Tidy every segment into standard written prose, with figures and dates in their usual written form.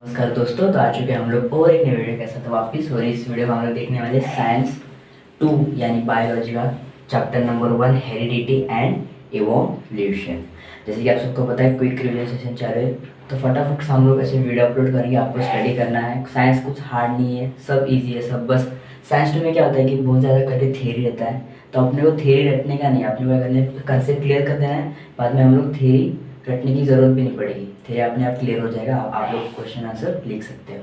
नमस्कार दोस्तों, तो आ चुके हैं हम लोग और एक नई वीडियो के साथ वापस। और इस वीडियो में हम लोग देखने वाले साइंस 2 यानी बायोलॉजी का chapter number 1 heredity and evolution. जैसे कि आप सबको पता है क्विक रिवीजन सेशन चल रहे, तो फटाफट से हम लोग ऐसे वीडियो अपलोड करेंगे। आपको स्टडी करना है, साइंस कुछ हार्ड नहीं है, सब ईजी है सब। बस साइंस 2 में क्या होता है कि बहुत ज़्यादा करके थियरी रहता है, तो अपने को थियरी रटने का नहीं, अपने को करने कंसेप्ट क्लियर कर देना है। बाद में हम लोग थियरी रटने की ज़रूरत भी नहीं पड़ेगी, थियरी अपने आप क्लियर हो जाएगा। आप लोग क्वेश्चन आंसर लिख सकते हो।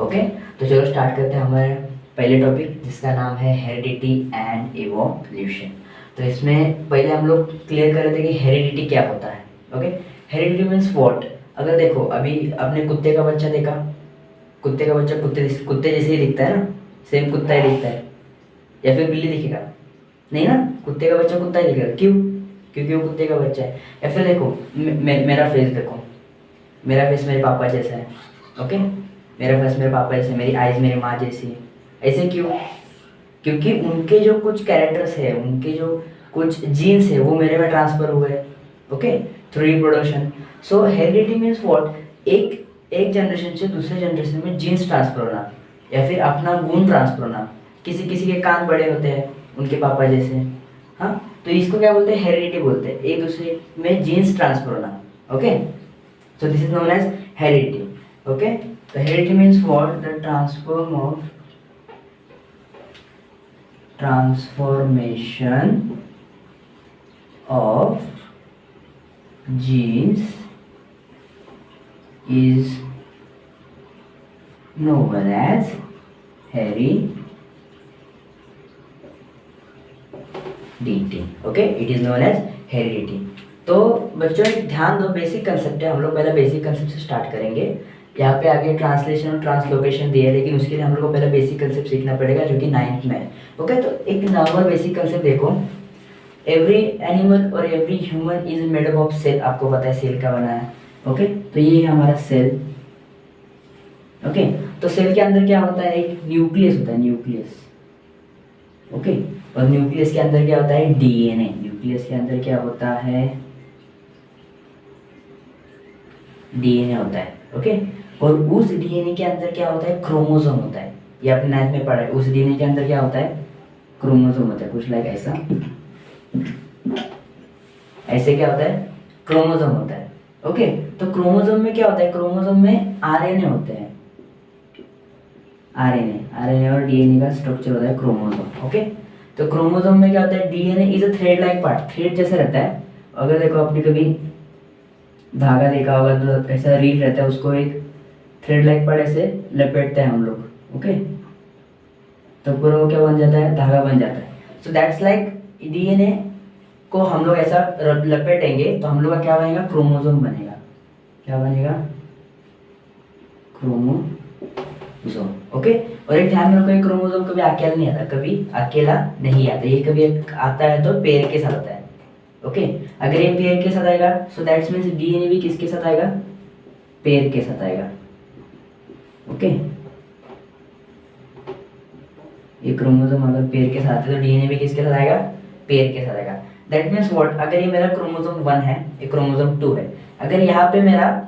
ओके, तो चलो स्टार्ट करते हैं हमारे पहले टॉपिक, जिसका नाम है हेरिडिटी एंड इवोल्यूशन। तो इसमें पहले हम लोग क्लियर कर रहे थे कि हेरिडिटी क्या होता है। Okay, heredity means what. अगर देखो अभी आपने कुत्ते का बच्चा देखा, कुत्ते का बच्चा कुत्ते जैसे ही दिखता है ना, सेम कुत्ता ही दिखता है, या फिर बिल्ली दिखेगा? नहीं ना, कुत्ते का बच्चा कुत्ता ही दिखेगा। क्यों? क्योंकि वो कुत्ते का बच्चा है। या फिर देखो मेरा फेस देखो, मेरा फेस मेरे पापा जैसा है। ओके, मेरा फेस मेरे पापा जैसे, मेरी आइज़ मेरी माँ जैसी है। ऐसे क्यों? क्योंकि उनके जो कुछ कैरेक्टर्स है, उनके जो कुछ जीन्स है, वो मेरे में ट्रांसफर हुए। Okay, through reproduction. So heredity means what, एक एक जनरेशन से दूसरे जनरेशन में जीन्स ट्रांसफर होना, या फिर अपना गुण ट्रांसफर होना। किसी किसी के कान बड़े होते हैं उनके पापा जैसे, हाँ, तो इसको क्या बोलते हैं? हेरिडिटी बोलते हैं, एक दूसरे में जीन्स ट्रांसफर होना। Okay, so this is known as heredity. Okay, तो heredity means what, the transformation of genes is known as heredity. Okay, it is known as heredity. तो बच्चों एक ध्यान दो, बेसिक कंसेप्ट है, हम लोग पहले बेसिक कंसेप्ट से स्टार्ट करेंगे। यहाँ पे आगे ट्रांसलेशन और ट्रांसलोकेशन दिए है, लेकिन उसके लिए हम लोग को पहले बेसिक कंसेप्ट सीखना पड़ेगा, जो कि 9th में है। ओके, तो एक नॉर्मल बेसिक कंसेप्ट देखो, एवरी एनिमल और every human is made up of cell. आपको पता है सेल का बना है। ओके, तो ये है हमारा सेल। ओके, तो सेल के अंदर क्या होता है? एक न्यूक्लियस होता है, न्यूक्लियस। ओके, और न्यूक्लियस के अंदर क्या होता है? डीएनए। न्यूक्लियस के अंदर क्या होता है? डीएनए होता है। ओके, और उस डीएनए के अंदर क्या होता है? क्रोमोसोम होता है। ये आपने 9th में पढ़ा है। उस डीएनए के अंदर क्या होता है? क्रोमोसोम होता है, कुछ लाइक ऐसा। ऐसे क्या होता है? क्रोमोसोम होता है। ओके, तो क्रोमोसोम में क्या होता है? क्रोमोसोम में आरएनए होते हैं। आरएनए और डीएनए का स्ट्रक्चर होता है क्रोमोसोम। ओके, तो क्रोमोसोम में क्या होता है? DNA is a thread like part, thread जैसे रहता है। अगर देखो आपने कभी धागा देखा होगा, तो ऐसा रील रहता है, उसको एक थ्रेड लाइक पार्ट ऐसे लपेटते हैं हम लोग। ओके, तो पूरा वो क्या बन जाता है? धागा बन जाता है। सो दैट्स लाइक डीएनए को हम लोग ऐसा लपेटेंगे तो हम लोग का क्या बनेगा? क्रोमोसोम बनेगा। क्या बनेगा? क्रोमोसोम। ओके, और एक ध्यान में रखो, क्रोमोसोम कभी अकेला नहीं आता, कभी अकेला नहीं आता। ये कभी आता है तो पेयर के साथ आता है। ओके, अगर ये पेयर के साथ आएगा, सो दैट्स मीन्स डीएनए भी किसके साथ आएगा? पेयर के साथ आएगा। ओके, ये क्रोमोसोम अगर पेयर के साथ है तो डीएनए भी किसके साथ आएगा? पेयर के साथ आएगा। दैट मीन्स व्हाट, अगर ये मेरा क्रोमोसोम 1 है, ये क्रोमोसोम 2 है, अगर यहाँ पे मेरा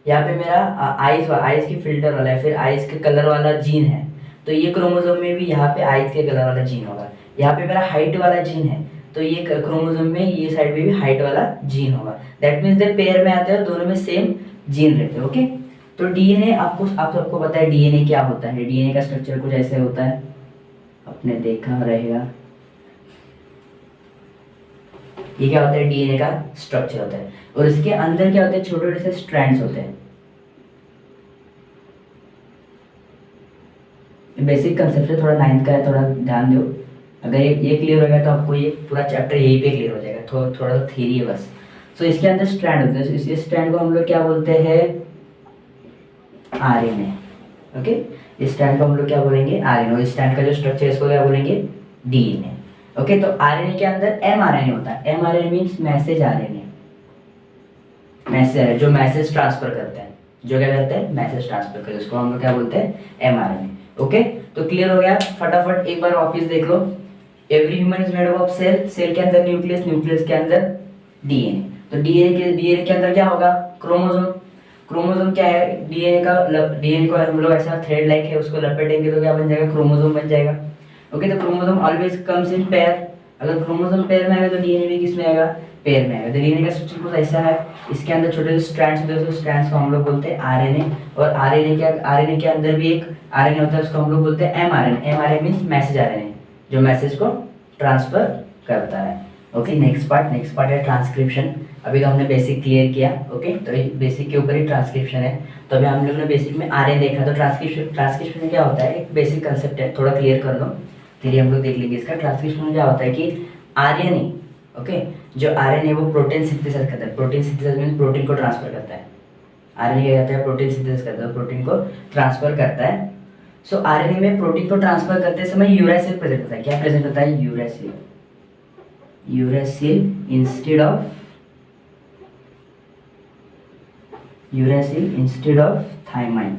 आइज की फिल्टर वाला है, फिर आइज के कलर वाला जीन है, तो ये क्रोमोसोम में भी यहाँ पे आइज के कलर वाला जीन होगा। यहाँ पे मेरा हाइट वाला जीन है, तो ये क्रोमोसोम में ये साइड में भी हाइट वाला जीन होगा। दैट मीन्स दे पेयर में आते हैं और दोनों में सेम जीन रहते हैं। ओके, तो डीएनए आप सबको पता है डीएनए क्या होता है। डीएनए का स्ट्रक्चर कुछ ऐसे होता है, आपने देखा रहेगा। ये क्या होता है? डीएनए का स्ट्रक्चर होता है, और इसके अंदर क्या होता है? छोटे छोटे से स्ट्रैंड्स होते हैं। बेसिक कंसेप्ट है, थोड़ा 9th का है, थोड़ा ध्यान दो। अगर ये क्लियर हो गया तो आपको ये पूरा चैप्टर यहीं पे क्लियर हो जाएगा। थोड़ा सा थ्योरी है बस। सो इसके अंदर स्ट्रैंड होते हैं, इस स्ट्रैंड को हम लोग क्या बोलते हैं? आरएनए। ओके, इस स्ट्रैंड को हम लोग क्या बोलेंगे? आरएनए। और इस स्ट्रैंड का जो स्ट्रक्चर है इसको क्या बोलेंगे? डीएनए। ओके, तो आरएनए के अंदर एमआरएनए होता है। MRNA means message RNA, message जो मैसेज ट्रांसफर करते हैं, जो क्या करते हैं? मैसेज ट्रांसफर करते हैं, उसको हम लोग क्या बोलते हैं? एमआरएनए। ओके, तो क्लियर हो गया? फटाफट एक बार वापस देख लो, every human is made of cell, cell के अंदर न्यूक्लियस, न्यूक्लियस के अंदर डीएनए। तो डीएनए के अंदर क्या होगा, क्रोमोसोम। क्रोमोसोम क्या है, डीएनए को हम लोग ऐसा थ्रेड लाइक है उसको लपेटेंगे तो क्या बन जाएगा, क्रोमोसोम बन जाएगा। ओके, तो chromosome always comes in pair. अगर क्रोमोसोम पेयर में आएगा तो डीएनए भी किस में आएगा, पेयर में आएगा। तो डीएनए का स्ट्रक्चर कुछ ऐसा है, इसके अंदर छोटे छोटे स्ट्रैंड्स होते हैं, स्ट्रैंड्स को हम लोग बोलते हैं आरएनए। और आरएनए के अंदर भी एक आरएनए होता है, उसको हम लोग बोलते हैं mRNA. MRNA means message RNA, जो मैसेज को ट्रांसफर करता है। ओके, नेक्स्ट पार्ट है ट्रांसक्रिप्शन। अभी तो हमने बेसिक क्लियर किया। ओके, तो बेसिक के ऊपर ही ट्रांसक्रिप्शन है। तो अभी हम लोग ने बेसिक में आरएनए देखा, तो ट्रांसक्रिप्शन में क्या होता है, एक बेसिक कंसेप्ट है, थोड़ा क्लियर कर लो फिर हम लोग देख लेंगे इसका। ट्रांसक्रिप्शन में क्या होता है कि आरएनए, ओके, जो आरएनए वो प्रोटीन सिंथेसाइज करता है। प्रोटीन सिंथेसाइज मींस प्रोटीन को ट्रांसफर करता है। आरएनए क्या करता है, प्रोटीन सिंथेसाइज करता है, प्रोटीन को ट्रांसफर करता है। सो आरएनए में प्रोटीन को ट्रांसफर करते समय यूरेसिल प्रेजेंट होता है। क्या प्रेजेंट होता है, uracil. Uracil instead of thymine.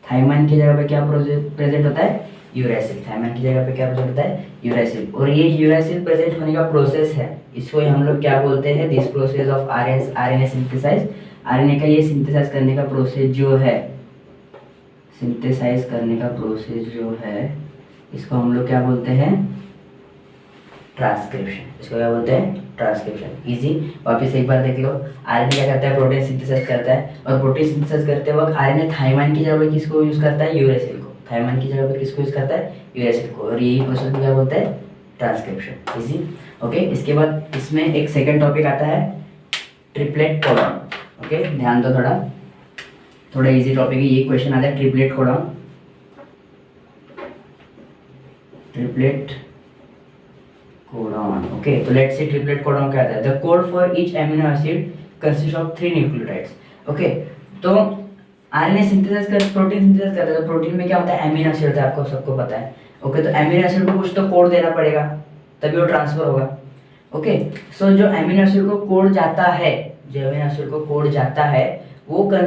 Thymine की जगह पे क्या प्रेजेंट होता है, यूरेसिल। थाइमाइन की जगह पे क्या प्रेजेंट होता है, यूरेसिल। और ये यूरेसिल प्रेजेंट होने का प्रोसेस है, इसको हम लोग क्या बोलते हैं, this process of RNA synthesize. RNA का ये सिंथेसाइज करने का प्रोसेस जो है, इसको हम लोग क्या बोलते हैं, ट्रांसक्रिप्शन। इसको क्या बोलते हैं, ट्रांसक्रिप्शन। इजी, वापस एक बार देख लो। आरएनए क्या करता है, प्रोटीन सिंथेसाइज करता है, और प्रोटीन सिंथेसाइज करते वक्त आरएनए थाइमाइन की जगह पे किसको यूज करता है, यूरेसिल को। थाइमाइन की जगह पे किसको यूज करता है, यूरेसिल को। और यही प्रोसेस को क्या बोलते हैं, ट्रांसक्रिप्शन। इजी। ओके, इसके बाद इसमें एक सेकेंड टॉपिक आता है, ट्रिपलेट कोडॉन। ओके, ध्यान दो, थोड़ा इजी टॉपिक है, ये क्वेश्चन आता है, triplet codon. Triplet codon. Okay, तो लेट्स सी ट्रिपलेट कोडॉन क्या आता है। The code for each amino acid consist of 3 nucleotides. Okay, तो आरएनए सिंथेसाइज कर, प्रोटीन सिंथेसाइज करता है, तो प्रोटीन में क्या होता है, एमिनो एसिड होता है, आपको सबको पता है। ओके, तो एमिनो एसिड को कुछ तो कोड देना पड़ेगा तभी वो ट्रांसफर होगा। ओके, सो जो एमिनो एसिड को कोड जाता है, वो क्या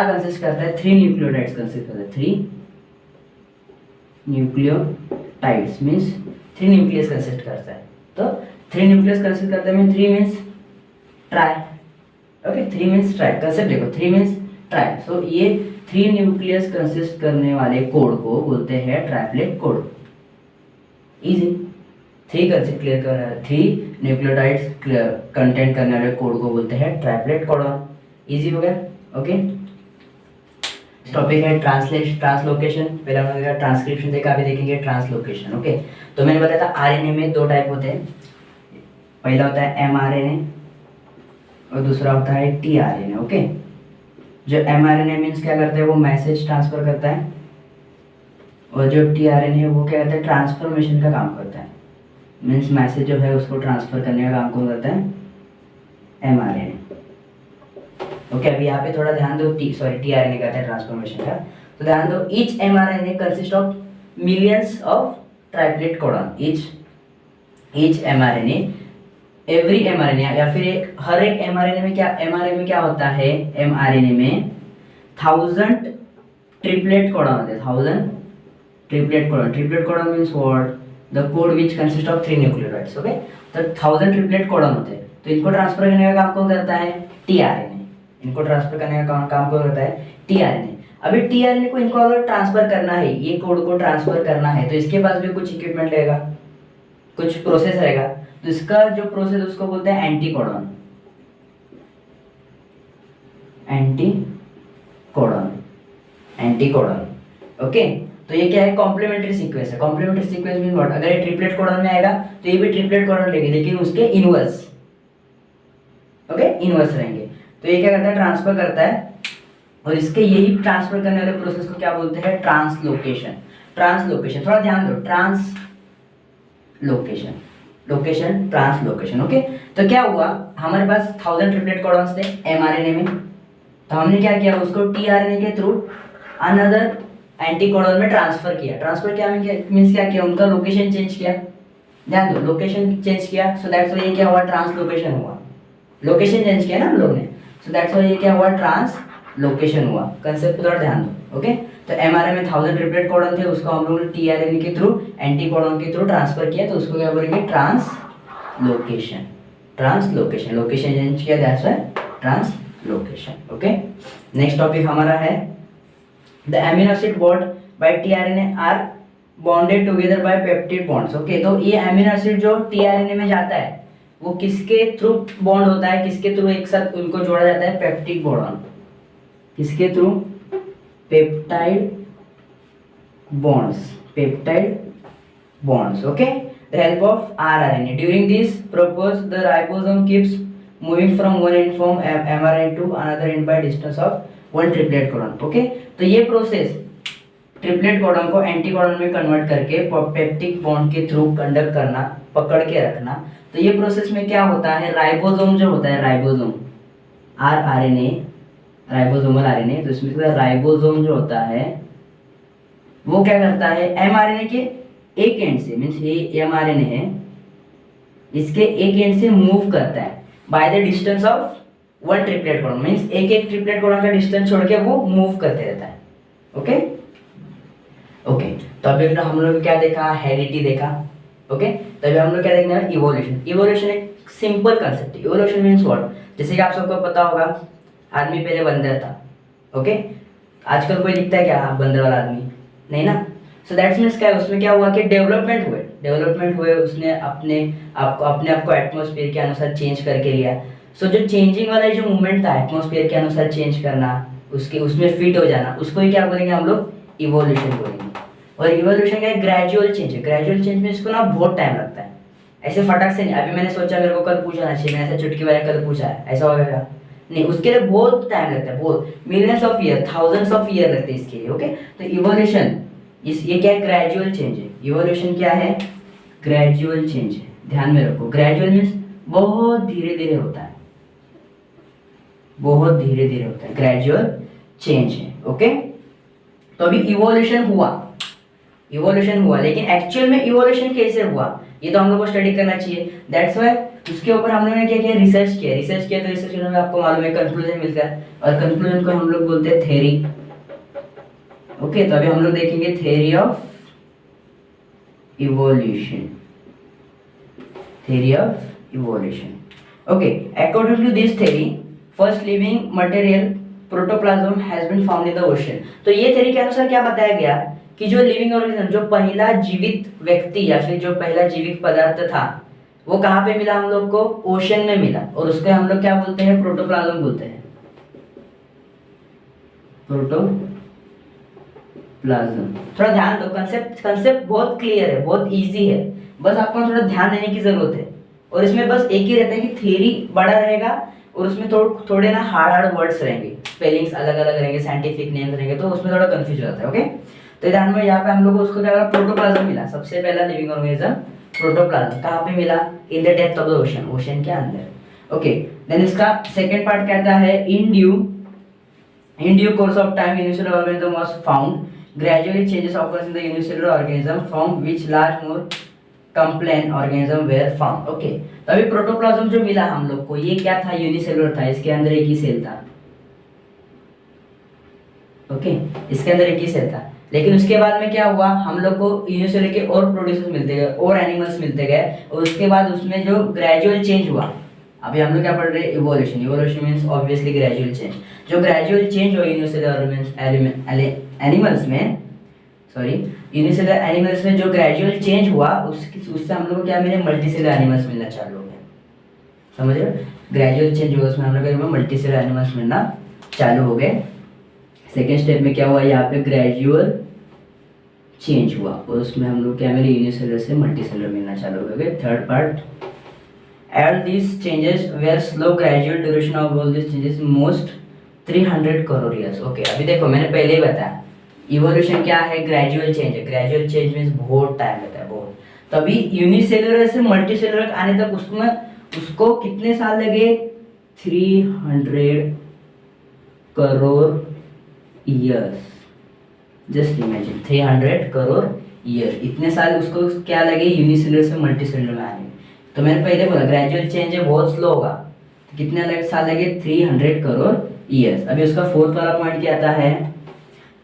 कंसिस्ट करता है, 3 न्यूक्लियोटाइड्स कंसिस्ट करता है। 3 न्यूक्लियोटाइड्स मींस 3 न्यूक्लियस कंसिस्ट करता है। तो 3 न्यूक्लियस कंसिस्ट करता है, 3 means try. Okay, 3 means try, concept देखो, 3 मींस ट्राई। सो ये 3 न्यूक्लियस कंसिस्ट करने वाले कोड को बोलते हैं ट्राइपलेट कोड। इजी, 3 कंसेप्ट क्लियर कर, 3 न्यूक्लियोटाइड्स कंटेंट करने वाले कोड को बोलते हैं ट्राइपलेट कोडॉन। इजी हो गया। ओके, टॉपिक है ट्रांसलोकेशन। पहले हमने देखा ट्रांसक्रिप्शन देखा, अभी देखेंगे ट्रांसलोकेशन। ओके, तो मैंने बताया था आरएनए में 2 टाइप होते हैं। पहला होता है एमआरएनए और दूसरा होता है टीआरएनए। ओके, जो एमआरएनए मीन्स क्या करता है, वो मैसेज ट्रांसफर करता है, और जो टीआरएनए है वो क्या करता है, ट्रांसफॉर्मेशन का काम करता है। मीन्स मैसेज जो है उसको ट्रांसफर करने का काम कौन करता है, एमआरएनए। ओके, अभी यहाँ पे थोड़ा ध्यान दो, टीआरएनए करता है ट्रांसफॉर्मेशन का। तो ध्यान दो, each mRNA consist of millions of triplet codon. Each mRNA, every mRNA, या फिर हर एक एमआरएनए में क्या होता है, एमआरएनए में 1000 ट्रिपलेट कोडॉन होते हैं। 1000 triplet codon. Triplet codon means what, the code which consist of 3 nucleotides. Okay, तो 1000 ट्रिपलेट कोडॉन होते हैं। तो इनको ट्रांसफर करने का काम कौन करता है, टीआरएनए। इनको ट्रांसफर करने का काम कौन करता है, टीआरएनए। अभी टीआरएनए को इनको अगर ट्रांसफर करना है, ये कोड को ट्रांसफर करना है, तो इसके पास भी कुछ इक्विपमेंट रहेगा, कुछ प्रोसेस रहेगा। तो इसका जो प्रोसेस उसको बोलते हैं एंटीकोडॉन। ओके, तो ये क्या है, कॉम्प्लीमेंट्री सीक्वेंस है। कॉम्प्लीमेंट्री सीक्वेंस मीन व्हाट, अगर ये ट्रिपलेट कोडॉन में आएगा तो ये भी ट्रिपलेट कोडॉन लेंगे, लेकिन उसके इनवर्स। ओके, इनवर्स रहेंगे। तो ये क्या करता है, ट्रांसफर करता है, और इसके यही ट्रांसफर करने वाले प्रोसेस को क्या बोलते हैं, ट्रांसलोकेशन। थोड़ा ध्यान दो, ट्रांसलोकेशन। ओके, तो क्या हुआ, हमारे पास 1000 ट्रिपलेट कोडॉन्स थे एमआरएनए में, तो हमने क्या किया, उसको टीआरएनए के थ्रू अनदर एंटीकोडॉन में ट्रांसफर किया। मींस क्या किया, उनका लोकेशन चेंज किया। ध्यान दो, लोकेशन चेंज किया, सो दैट्स व्हाई ये क्या हुआ, ट्रांसलोकेशन हुआ। लोकेशन चेंज किया ना हम लोग ने, सो दैट्स व्हाई ये क्या हुआ, ट्रांसलोकेशन हुआ। कंसेप्ट थोड़ा ध्यान दो। ओके, तो mRNA में 1000 ट्रिपलेट कोडन थे, उसको हम लोग ने tRNA के थ्रू एंटी कोडन के थ्रू ट्रांसफर किया, तो उसको क्या बोलेंगे, ट्रांसलोकेशन। ट्रांसलोकेशन, लोकेशन चेंज किया, that's why translocation. Okay, next topic हमारा है the amino acid bond by tRNA are bonded together by peptide bonds. Okay, तो ये अमीनो एसिड जो tRNA में जाता है वो किसके थ्रू बॉन्ड होता है, किसके थ्रू एक साथ उनको जोड़ा जाता है, पेप्टिड बॉन्ड। किसके through, peptide bonds, peptide bonds. Okay, the help of rRNA. During this process, the ribosome keeps moving from one end from mRNA to another end by distance of one triplet codon. Okay, तो ये process triplet codon को anti codon में convert करके peptic bond के through conduct करना, पकड़ के रखना। तो ये प्रोसेस में क्या होता है, राइबोसोम जो होता है, राइबोसोम rRNA, राइबोसोमल आरएनए, तो इसमें राइबोसोम जो होता है वो क्या करता है, mRNA के एक एंड से, मीन्स ये mRNA है, इसके एक एंड से मूव करता है by the distance of one triplet codon, means एक एक ट्रिपलेट कोडन का डिस्टेंस छोड़ के वो मूव करते रहता है। ओके ओके, तो अभी हम लोग क्या देखा, हेरिडिटी देखा। ओके, तो अभी हम लोग क्या देखना है, इवोल्यूशन। इवोल्यूशन एक सिंपल कांसेप्ट है। इवोल्यूशन मीन्स व्हाट, जैसे कि आप सबको पता होगा आदमी पहले बंदर था। ओके, आजकल कोई दिखता है क्या बंदर वाला आदमी, नहीं ना। सो दैट्स मीन्स क्या है, उसमें क्या हुआ कि डेवलपमेंट हुए, उसने अपने आप को एटमॉस्फेयर के अनुसार चेंज करके लिया। सो जो चेंजिंग वाला जो मूवमेंट था, एटमॉस्फेयर के अनुसार चेंज करना, उसमें फिट हो जाना, उसको ही क्या बोलेंगे हम लोग, इवोल्यूशन बोलेंगे। और इवोल्यूशन का एक ग्रेजुअल चेंज है। ग्रेजुअल चेंज में इसको ना बहुत टाइम लगता है, ऐसे फटाक से नहीं। अभी मैंने सोचा मेरे को कल पूछना चाहिए, मैंने ऐसा चुटकी वाला कल पूछा है, ऐसा होगा नहीं, उसके लिए बहुत टाइम लगता है, बहुत millions of year, thousands of year लगते हैं इसके लिए। ओके, तो इवोल्यूशन ये क्या है, ग्रेजुअल चेंज है। इवोल्यूशन क्या है, ग्रेजुअल चेंज है, ध्यान में रखो। ग्रेजुअल मीन्स बहुत धीरे धीरे होता है, बहुत धीरे धीरे होता है, ग्रेजुअल चेंज है। ओके, तो अभी इवोल्यूशन हुआ, लेकिन एक्चुअल में इवोल्यूशन कैसे हुआ ये तो हम लोग को स्टडी करना चाहिए। दैट्स व्हाई उसके ऊपर हम लोगों ने क्या किया, रिसर्च किया। तो रिसर्च करने में आपको मालूम है कंक्लूजन मिलता है, और कंक्लूजन को हम लोग बोलते हैं थ्योरी। ओके, तो अभी हम लोग देखेंगे theory of evolution. Okay, according to this theory, first living material protoplasm has been found in the ocean. तो ये थ्योरी के अनुसार क्या बताया गया कि जो लिविंग ऑर्गेनिज्म, जो पहला जीवित व्यक्ति या फिर जो पहला जीवित पदार्थ था वो कहाँ पे मिला हम लोग को, ओशन में मिला, और उसको हम लोग क्या बोलते हैं, प्रोटोप्लाज्म बोलते हैं, प्रोटोप्लाज्म। थोड़ा ध्यान दो, कंसेप्ट बहुत क्लियर है, बहुत इजी है, बस आपको थोड़ा ध्यान देने की जरूरत है। और इसमें बस एक ही रहता है कि थ्योरी बड़ा रहेगा और उसमें थोड़े ना हार्ड वर्ड्स रहेंगे, स्पेलिंग्स अलग अलग रहेंगे, साइंटिफिक नेम्स रहेंगे, तो उसमें थोड़ा कंफ्यूज हो जाता है। ओके, तो ध्यान में यहाँ पे हम लोग को उसको क्या प्रोटोप्लाज्म मिला, सबसे पहला लिविंग ऑर्गेनिज्म प्रोटोप्लाज्म। कहाँ पे मिला, in the depth of the ocean, ocean के अंदर। ओके, देन इसका सेकंड पार्ट कहता है in due course of time unicellular organism was found, gradually changes occurs in the unicellular organism from which large more complex organism were found. Okay, तो अभी protoplasm जो मिला हम लोग को, ये क्या था, यूनिसेलुलर था, इसके अंदर एक ही सेल था। ओके, इसके अंदर एक ही सेल था, लेकिन उसके बाद में क्या हुआ, हम लोग को यूनिसेलुलर के और प्रोड्यूसर्स मिलते गए, और एनिमल्स मिलते गए, और उसके बाद उसमें जो ग्रेजुअल चेंज हुआ, अभी हम लोग क्या पढ़ रहे हैं, evolution means obviously gradual change. जो ग्रेजुअल चेंज हुआ यूनिसेलुलर एनिमल्स में, यूनिसेलुलर एनिमल्स में जो ग्रेजुअल चेंज हुआ उससे हम लोग को क्या मिले, मल्टीसेलुलर एनिमल्स मिलना चालू हो गए। समझ रहे हो, ग्रेजुअल चेंज हुआ उसमें हम लोग को मल्टीसेलुलर एनिमल्स मिलना चालू हो गए। सेकेंड स्टेप में क्या हुआ, यहाँ पे ग्रेजुअल चेंज हुआ और उसमें हम लोग क्या मिले, यूनिसेलुलर से मल्टीसेलुलर मिलना चालू हो गए। Third part, all these changes were slow, gradual duration of all these changes most 300 crore years। Okay, अभी देखो मैंने पहले ही बताया इवोल्यूशन क्या है, ग्रेजुअल चेंज है। ग्रेजुअल चेंज मींस बहुत टाइम लगता है, बहुत। तो अभी यूनिसेलुलर से मल्टीसेलुलर आने तक उसको कितने साल लगे, 300 crore years. Just imagine 300 crore year, इतने साल उसको क्या लगे यूनिसेलुलर से मल्टीसेलुलर में आने। तो मैंने पहले बोला ग्रेजुअल चेंज है, बहुत स्लो होगा, तो कितने साल लगे, 300 करोड़ ईयर्स। अभी उसका फोर्थ वाला पॉइंट क्या आता है,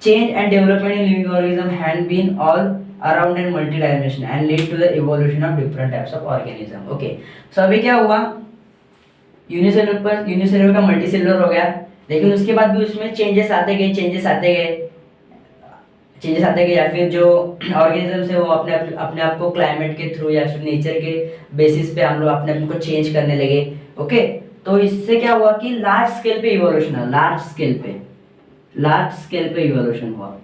change and development in living organism had been all around and multi-dimensional and lead to the evolution of different types of organism. Okay, so अभी क्या हुआ, यूनिसेलुलर का मल्टीसेलुलर हो गया, लेकिन उसके बाद भी उसमें चेंजेस आते गए या फिर जो ऑर्गेनिजम्स है वो अपने आप को क्लाइमेट के थ्रू या फिर नेचर के बेसिस पे हम लोग अपने आप को चेंज करने लगे। ओके, तो इससे क्या हुआ कि लार्ज स्केल पे इवोल्यूशन हुआ,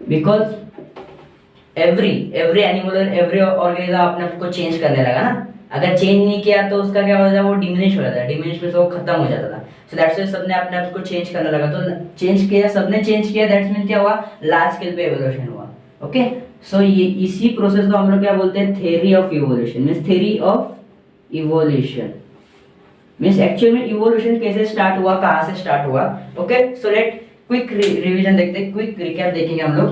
बिकॉज एवरी एनिमल और एवरी ऑर्गेनिज्म अपने आप को चेंज करने लगा ना। अगर चेंज नहीं किया तो उसका क्या हो जाता, वो डिमिनिश हो जाता है, डिमिनिश में से वो खत्म हो जाता था। सो दैट्स व्हाई सबने अपने आप को चेंज करने लगा, तो सबने चेंज किया, दैट्स मीन क्या हुआ, लार्ज स्केल पे इवोल्यूशन हुआ। ओके, सो ये इसी प्रोसेस को हम लोग क्या बोलते हैं, theory of evolution. Means actual में इवोल्यूशन कैसे स्टार्ट हुआ, कहां से स्टार्ट हुआ। Okay, so let quick revision देखते हैं, क्विक रिकैप देखेंगे हम लोग।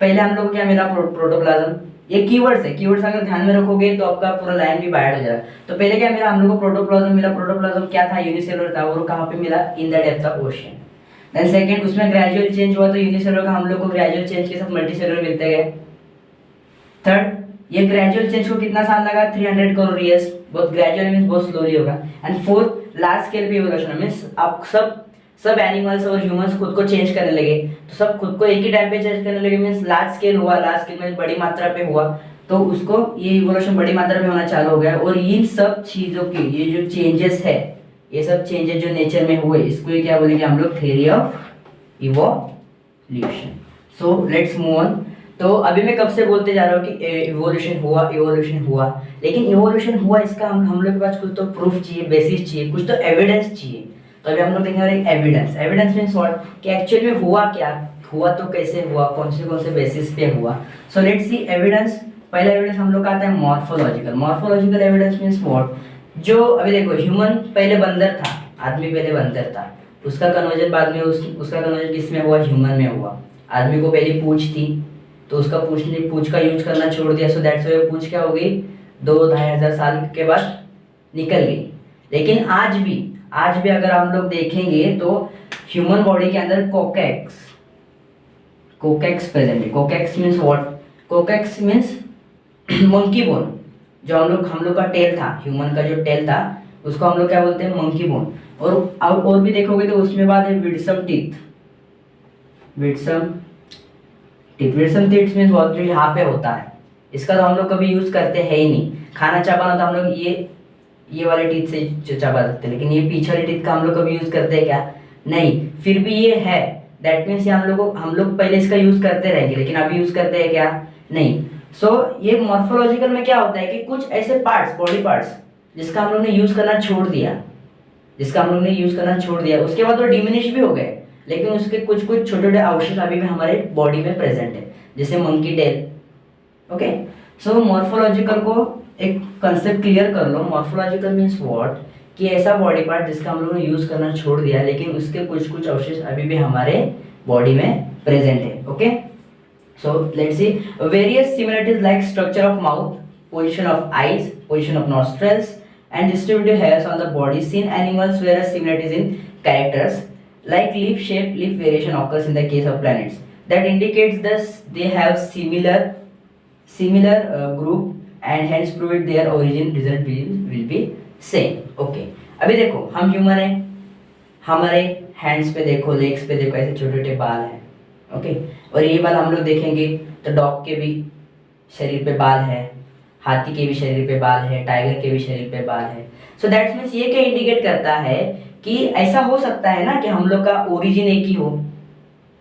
पहले हम लोग क्या मिला, प्रोटोप्लाज्म। ये कीवर्ड्स है, कीवर्ड्स अगर ध्यान में रखोगे तो आपका पूरा लाइन भी बाइट हो जाएगा। तो पहले क्या मिला हम लोग को, प्रोटोप्लाज्म मिला। प्रोटोप्लाज्म क्या था, यूनिसेलुलर था, और कहां पे मिला, in the depth of ocean. Then second, उसमें ग्रेजुअल चेंज हुआ, तो यूनिसेलुलर का हम लोग को ग्रेजुअल चेंज के साथ मल्टीसेलुलर मिलते गए। थर्ड, ये ग्रेजुअल चेंज को कितना साल लगा, 300 करोड़ ईयर्स, बहुत ग्रेजुअल मींस बहुत स्लोली होगा। एंड फोर्थ, लार्ज स्केल पे इवोल्यूशन मींस अब सब एनिमल्स और ह्यूमंस खुद को चेंज करने लगे, तो सब खुद को एक ही टाइम पे चेंज करने लगे, मींस लार्ज स्केल हुआ, लार्ज स्केल में बड़ी मात्रा पे हुआ, तो उसको ये इवोल्यूशन बड़ी मात्रा में होना चालू हो गया। और इन सब चीजों की ये जो चेंजेस है, ये सब चेंजेस जो नेचर में हुए, इसको ये क्या बोलेंगे हम लोग, theory of evolution. So let's move on. तो अभी मैं कब से बोलते जा रहा हूँ कि इवोल्यूशन हुआ, लेकिन इवोल्यूशन हुआ इसका हम लोग के पास कुछ तो प्रूफ चाहिए, बेसिस चाहिए, कुछ तो एविडेंस चाहिए। तो अभी हम लोग देखेंगे एविडेंस मींस व्हाट, कि एक्चुअल में हुआ क्या, हुआ तो कैसे हुआ, कौन से बेसिस पे हुआ। So let's see evidence. पहला एविडेंस हम लोग का आता है मॉर्फोलॉजिकल एविडेंस मींस व्हाट, जो अभी देखो ह्यूमन पहले बंदर था, आदमी पहले बंदर था, उसका कन्वर्जन बाद में उसका कन्वर्जन किस में हुआ, ह्यूमन में हुआ। आदमी को पहले पूंछ थी, तो उसका पूंछ का यूज करना छोड़ दिया, सो दैट्स व्हाई पूंछ क्या हो गई, 2-2,500 साल के बाद निकल गई। लेकिन आज भी अगर हम लोग देखेंगे तो ह्यूमन बॉडी के अंदर कोकेक्स प्रेजेंट है। Coccyx means what, coccyx means monkey bone, जो हम लोग का टेल था, ह्यूमन का जो टेल था उसको हम लोग क्या बोलते हैं, मंकी बोन। और भी देखोगे तो उसमें बाद है विडसम टीथ मींस बहुत जो यहाँ पे होता है, इसका तो हम लोग कभी यूज करते हैं ही नहीं। खाना चबाना तो हम लोग ये वाले टीथ से चबा सकते हैं, लेकिन ये पीछे वाले टीथ का हम लोग कभी यूज करते हैं क्या, नहीं। फिर भी ये है, दैट मीन्स हम लोग पहले इसका यूज करते रहेंगे, लेकिन अभी यूज करते हैं क्या, नहीं। सो ये मॉर्फोलॉजिकल में क्या होता है कि कुछ ऐसे पार्ट्स, बॉडी पार्ट्स जिसका हम लोग ने यूज करना छोड़ दिया, उसके बाद वो डिमिनिश भी हो गए, लेकिन उसके कुछ छोटे अवशेष अभी भी हमारे बॉडी में प्रेजेंट है, जैसे मंकी टेल। ओके, सो मॉर्फोलॉजिकल को एक कंसेप्ट क्लियर कर लो। मॉर्फोलॉजिकल मींस व्हाट, कि ऐसा बॉडी पार्ट जिसका हम लोगों ने यूज करना छोड़ दिया, लेकिन उसके कुछ अवशेष अभी भी हमारे बॉडी में प्रेजेंट है। Okay, so let's see various similarities like structure of mouth, position of eyes, position of nostrils and distributed hairs on the body seen animals, whereas similarities in characters like leaf shape, leaf variation occurs in the case of planets. That indicates thus they have similar group and hence prove their origin result will be same. Okay, अभी देखो हम human है, हमारे hands पे देखो, legs पे देखो, ऐसे छोटे छोटे बाल हैं। ओके, और ये बाल हम लोग देखेंगे तो डॉग के भी शरीर पे बाल है, हाथी के भी शरीर पे बाल है, टाइगर के भी शरीर पे बाल है। सो दैट्स मीन्स ये क्या इंडिकेट करता है कि ऐसा हो सकता है ना कि हम लोग का ओरिजिन एक ही हो,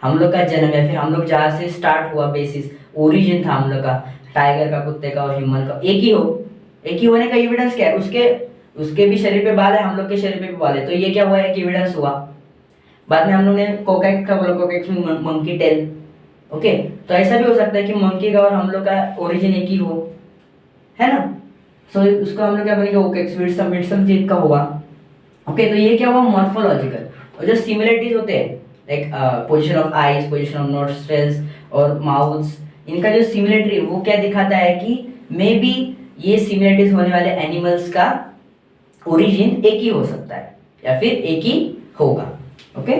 हम लोग का जन्म या फिर हम लोग जहाँ से स्टार्ट हुआ बेसिस ओरिजिन था हम लोग का, टाइगर का, कुत्ते का और ह्यूमन का एक ही हो। एक ही होने का एविडेंस क्या है, उसके भी शरीर पे बाल है, हम लोग के शरीर पे भी बाल है, तो ये क्या हुआ है कि एविडेंस हुआ। बाद में हम लोग ने कोकेक्स का बोला, कोकेक्स में मंकी टेल। ओके, तो ऐसा भी हो सकता है कि मंकी का और हम लोग का ओरिजिन एक ही हो, है ना। सो उसको हम लोग क्या बोलेंगे, ओकेक्स विडसम टीथ का होगा। ओके, तो ये क्या हुआ मॉर्फोलॉजिकल। और जो सिमिलरिटीज होते हैं like position of eyes, position of nostrils और माउथ्स, इनका जो सिमिलरिटी है वो क्या दिखाता है कि मे बी ये सिमिलरिटीज होने वाले एनिमल्स का ओरिजिन एक ही हो सकता है या फिर एक ही होगा। ओके,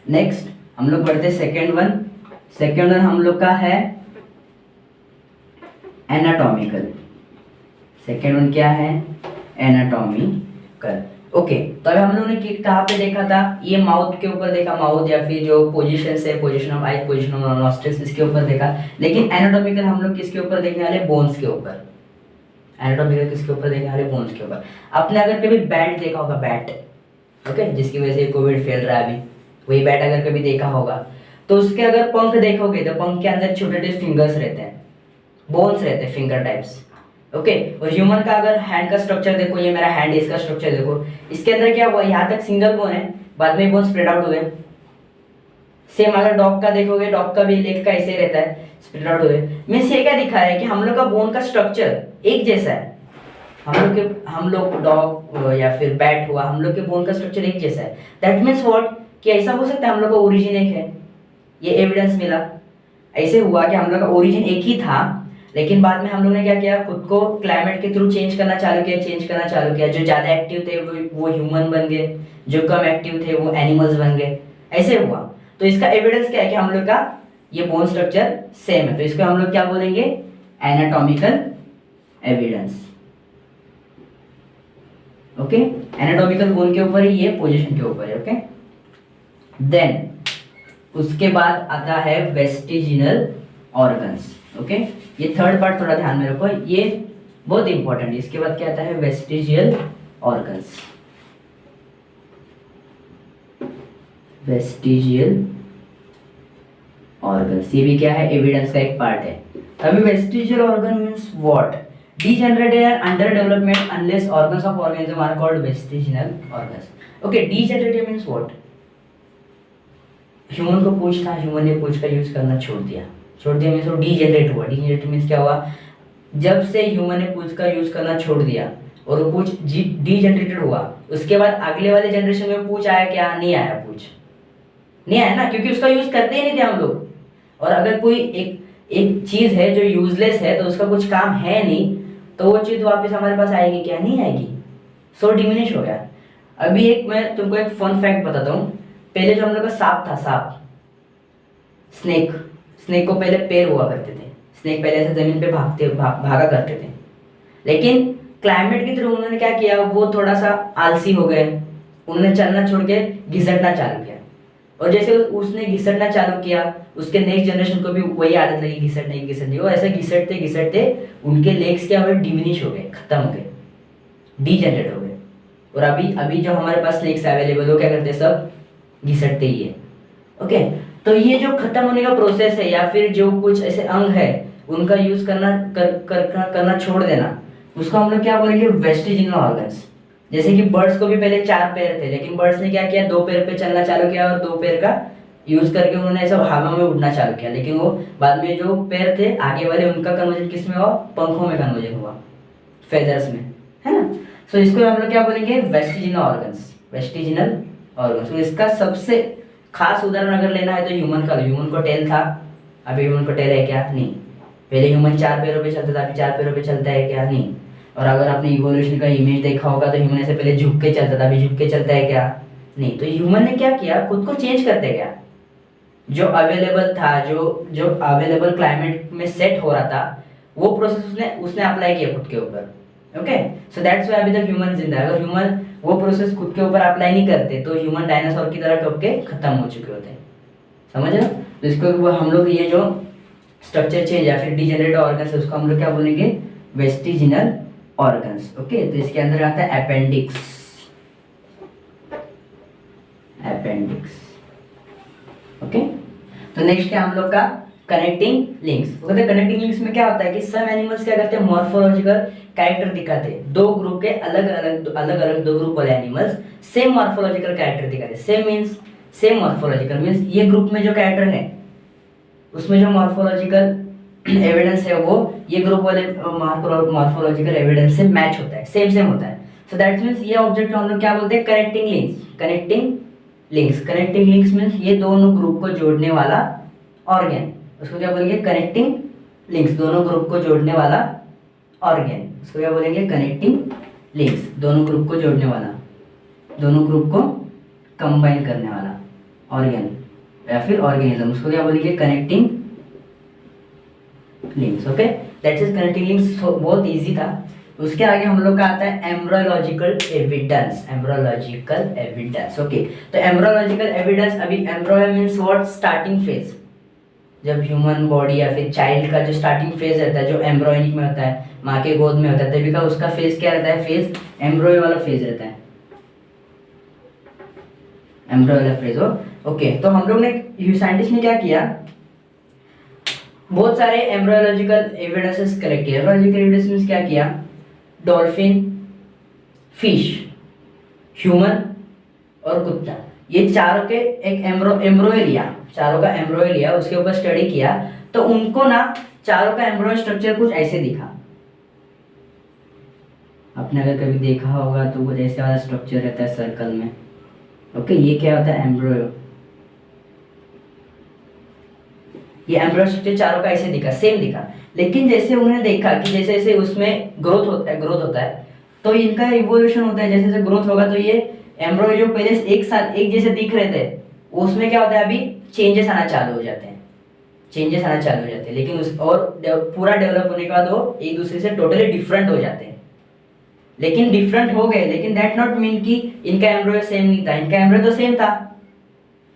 नेक्स्ट हम लोग बढ़ते सेकेंड वन। सेकेंड वन हम लोग का है एनाटॉमिकल। सेकेंड वन क्या है? एनाटॉमिकल। ओके, तो अभी हम लोगों ने कहाँ पे देखा था? ये माउथ के ऊपर देखा, माउथ या फिर जो पोजीशन है, position of I, position of nostrils, इसके ऊपर देखा। लेकिन एनाटॉमिकल हम लोग किसके ऊपर देखने वाले? बोन्स के ऊपर। एनाटॉमिकल किसके ऊपर देखने वाले? बोन्स के ऊपर। आपने अगर कभी बैट देखा होगा, बैट, ओके, जिसकी वजह से कोविड फैल रहा है अभी, वही बैट अगर कभी देखा होगा तो उसके अगर पंख देखोगे तो पंख के अंदर छोटे छोटे फिंगर्स रहते हैं, बोन्स रहते हैं, फिंगर टाइप्स। ओके, और ह्यूमन का अगर हैंड का स्ट्रक्चर देखो, ये मेरा हैंड है, इसका स्ट्रक्चर देखो, इसके अंदर क्या हुआ? यहाँ तक सिंगल बोन है, बाद में बोन स्प्रेड आउट हुए। सेम अगर डॉग का देखोगे, डॉग का भी लेग का ऐसे रहता है, स्प्रेड आउट हुए। मीन्स ये क्या दिखा रहा है कि हम लोग का बोन का स्ट्रक्चर एक जैसा है। हम लोग डॉग या फिर बैट हुआ, हम लोग के बोन का स्ट्रक्चर एक जैसा है। दैट मीन्स व्हाट, कि ऐसा हो सकता है हम लोग का ओरिजिन एक है। ये एविडेंस मिला, ऐसे हुआ कि हम लोग का ओरिजिन एक ही था, लेकिन बाद में हम लोग ने क्या किया? खुद को क्लाइमेट के थ्रू चेंज करना चालू किया। जो ज़्यादा एक्टिव थे वो ह्यूमन बन गए, जो कम एक्टिव थे वो एनिमल्स बन गए, ऐसे हुआ। तो इसका एविडेंस क्या है? कि हम लोग का ये बोन स्ट्रक्चर सेम है। तो इसको हम लोग क्या बोलेंगे? Anatomical evidence. Okay, anatomical bone के ऊपर ही, ये पोजीशन के ऊपर है। ओके, देन उसके बाद आता है वेस्टिजिनल ऑर्गन्स। ओके, ये थर्ड पार्ट थोड़ा ध्यान में रखो, ये बहुत इंपॉर्टेंट है। इसके बाद क्या आता है? Vestigial organs. वेस्टिजियल ऑर्गन्स, ये भी क्या है? एविडेंस का एक पार्ट है। अभी vestigial organ means what? degenerated and under development unless organs of organism are called vestiginal organs. Okay, degenerated means what? Human को पूछ था, ह्यूमन ने पूछ का यूज करना छोड़ दिया मीन्स वो डीजेनरेट हुआ। डीजेनरेट मीन्स क्या हुआ? जब से ह्यूमन ने पूछ का यूज करना छोड़ दिया और वो पूछ डीजेनरेटेड हुआ, उसके बाद अगले वाले जनरेशन में पूछ आया क्या? नहीं आया, पूछ नहीं आया ना, क्योंकि उसका यूज करते ही नहीं थे हम लोग। और अगर कोई एक चीज है जो यूजलेस है, तो उसका कुछ काम है नहीं, तो वो चीज वापस हमारे पास आएगी क्या? नहीं आएगी। सो डिमिनिश हो गया। अभी मैं तुमको एक फन फैक्ट बताता हूँ। पहले जो हम लोग का सांप था, सांप, स्नेक को पहले पैर हुआ करते थे। स्नेक पहले ऐसे जमीन पे भागा करते थे, लेकिन क्लाइमेट के थ्रू उन्होंने क्या किया? वो थोड़ा सा आलसी हो गए, उन्होंने चलना छोड़ के घिसटना चालू किया। और जैसे उसने घिसटना चालू किया, उसके नेक्स्ट जनरेशन को भी वही आदत लगी, घिसटने। वो ऐसे घिसटते उनके लेग्स क्या हुए? डिमिनिश हो गए, खत्म हो गए, डीजेनरेट हो गए। और अभी जो हमारे पास स्नेक्स अवेलेबल हो, क्या करते हैं? सब घिसटते ही है। ओके, तो ये जो खत्म होने का प्रोसेस है, या फिर जो कुछ ऐसे अंग है उनका यूज करना छोड़ देना, उसको हम लोग क्या बोलेंगे? वेस्टिजिनल ऑर्गन्स। जैसे कि बर्ड्स को भी पहले 4 पैर थे, लेकिन बर्ड्स ने क्या किया? 2 पैर पे चलना चालू किया और 2 पैर का यूज करके उन्होंने ऐसा हवा में उड़ना चालू किया। लेकिन वो बाद में जो पैर थे आगे वाले, उनका कन्वर्जन किस में हुआ? पंखों में कन्वर्जन हुआ, फेदर्स में, है ना। सो इसको हम लोग क्या बोलेंगे? वेस्टिजिनल ऑर्गन्स। वेस्टिजिनल ऑर्गन्स। तो इसका सबसे खास उदाहरण अगर लेना है तो ह्यूमन का। ह्यूमन को टेल था, अभी ह्यूमन को टेल है क्या? नहीं। पहले ह्यूमन 4 पैरों पे चलता था, अभी 4 पैरों पे चलता है क्या? नहीं। और अगर आपने इवोल्यूशन का इमेज देखा होगा तो ह्यूमन से पहले झुक के चलता था, अभी झुक के चलता है क्या? नहीं। तो ह्यूमन ने क्या किया? खुद को चेंज करते गया। जो अवेलेबल था, जो अवेलेबल क्लाइमेट में सेट हो रहा था, वो प्रोसेस उसने अप्लाई किया खुद के ऊपर। ओके, सो दैट्स व्हाई अभी तक ह्यूमन जिंदा है। अगर ह्यूमन वो प्रोसेस खुद के ऊपर अप्लाई नहीं करते तो ह्यूमन डायनासोर की तरह कब के खत्म हो चुके होते हैं। समझ रहे हो? तो इसको हम लोग ये जो स्ट्रक्चर चेंज या फिर डीजेनरेटेड ऑर्गन्स है, उसको हम लोग क्या बोलेंगे? वेस्टिजिनल ऑर्गन्स। ओके, तो इसके अंदर आता है अपेंडिक्स। ओके, तो नेक्स्ट है हम लोग का कनेक्टिंग लिंक्स। कनेक्टिंग लिंक्स में क्या होता है कि सम एनिमल्स क्या करते हैं? मॉर्फोलॉजिकल कैरेक्टर दिखाते हैं। दो ग्रुप के अलग अलग 2 ग्रुप वाले एनिमल्स सेम मॉर्फोलॉजिकल कैरेक्टर दिखाते हैं। Same means same morphological means ये ग्रुप में जो कैरेक्टर है उसमें जो मॉर्फोलॉजिकल एविडेंस है वो ये ग्रुप वाले मॉर्फोलॉजिकल एविडेंस से मैच होता है, सेम होता है। सो दैट मींस ये ऑब्जेक्ट को हम लोग क्या बोलते हैं? Connecting links. Connecting links means ये दोनों ग्रुप को जोड़ने वाला ऑर्गन, उसको क्या बोलेंगे? Connecting links. दोनों ग्रुप को जोड़ने वाला ऑर्गन, उसको क्या बोलेंगे? Connecting links. दोनों ग्रुप को जोड़ने वाला, दोनों ग्रुप को कंबाइन करने वाला, ऑर्गन या फिर ऑर्गेनिज्म, उसको क्या बोलेंगे, connecting links. Okay, that is connecting links, बहुत इजी था। उसके आगे हम लोग का आता है embryological evidence. Embryological evidence, okay. तो एम्ब्रोलॉजिकल एविडेंस, अभी एम्ब्रोयो मींस व्हाट, स्टार्टिंग फेज, जब ह्यूमन बॉडी या फिर चाइल्ड का जो स्टार्टिंग फेज रहता है, जो एम्ब्रोयनिक में होता है, माँ के गोद में होता है, तभी का उसका फेज क्या रहता है, फेज एम्ब्रोयो वाला फेज रहता है, एम्ब्रोयो वाला फेज हो। ओके, तो हम लोग ने, साइंटिस्ट ने क्या किया, बहुत सारे एम्ब्रोयोलॉजिकल एविडेंसेस कलेक्ट किए। एम्ब्रोयोलॉजिकल एविडेंस मींस क्या किया, डॉल्फिन, फिश, ह्यूमन और कुत्ता, ये चारों के एक एम्ब्रोयो लिया, चारों का एम्ब्रोयो लिया, उसके ऊपर स्टडी किया, तो उनको ना चारों का एम्ब्रोयो स्ट्रक्चर कुछ ऐसे दिखा। आपने अगर कभी देखा होगा तो कुछ ऐसे वाला स्ट्रक्चर रहता है सर्कल में। ओके, ये क्या होता है, एम्ब्रोयो। ये एम्ब्रोयो स्ट्रक्चर चारों का ऐसे दिखा, सेम दिखा। लेकिन जैसे उन्होंने देखा कि जैसे जैसे उसमें ग्रोथ होता है, तो इनका इवोल्यूशन होता है, जैसे जैसे ग्रोथ होगा तो ये एम्ब्रोयो जो पहले एक साथ एक जैसे दिख रहे थे, उसमें क्या होता है, अभी चेंजेस आना चालू हो जाते हैं, चेंजेस आना चालू हो जाते हैं। लेकिन उस और पूरा डेवलप होने के बाद वो एक दूसरे से टोटली डिफरेंट हो जाते हैं। लेकिन डिफरेंट हो गए, लेकिन दैट नॉट मीन कि इनका एम्ब्रोयो सेम नहीं था, इनका एम्ब्रोयो तो सेम था।